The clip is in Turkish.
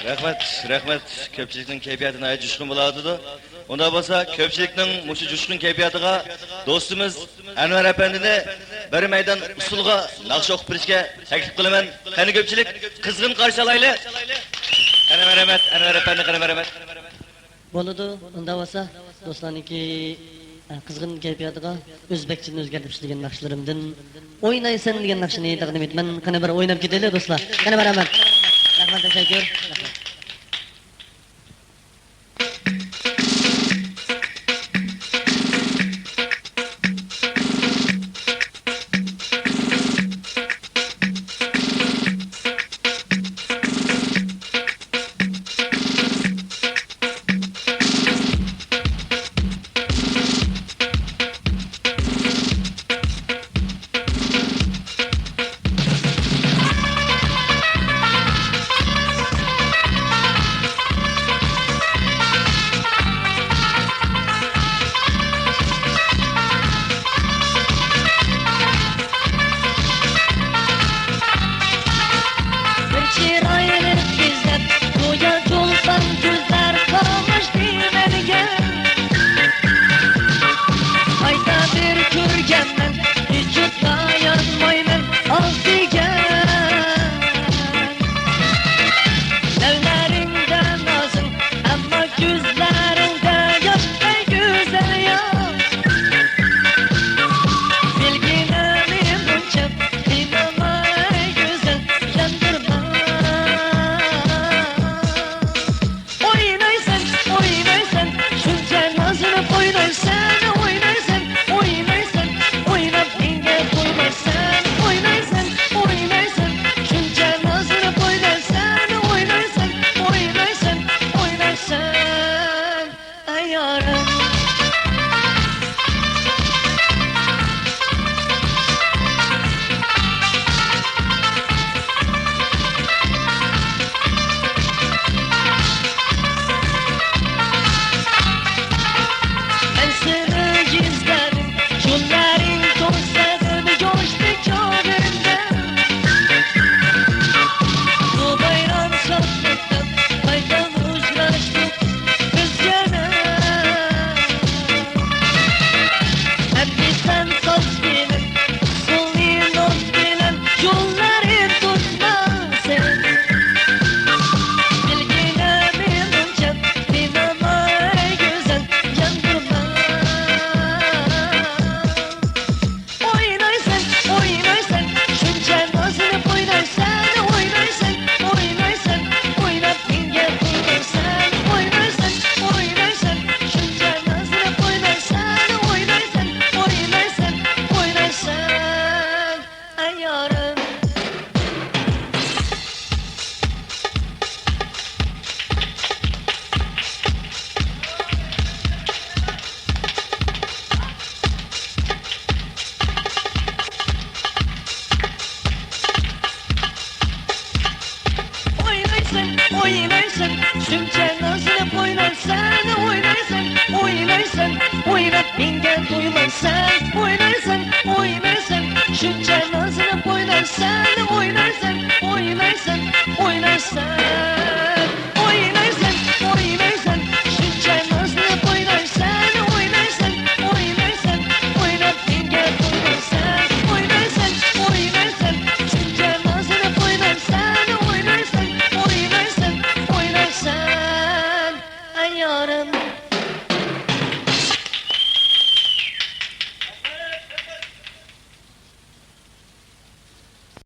Rahmet. Köpçülüknün keyfiyatına ayı coşkun buladıdı. Onda bolsa köpçülüknün muşu coşkun keyfiyatıga dostumuz Enver Efendi'ni bir meydan usulga nakşı okup birişke teklif kılımen. Hani köpçülük kızgın karşı alaylı. Enver Efendi, Bo'ladi, unda bo'lsa do'stlarniki qizg'in kayfiyatiga o'zbekchani o'zgartirib ishlagan naqshlarimdan o'ynaysan degan naqshini taqdim etaman. Qani bir o'ynab ketaylik do'stlar. Qani rahmat. Rahmat, tashakkur. Şunca nazını oynarsan, oynarsan, oynarsan, oynarsan.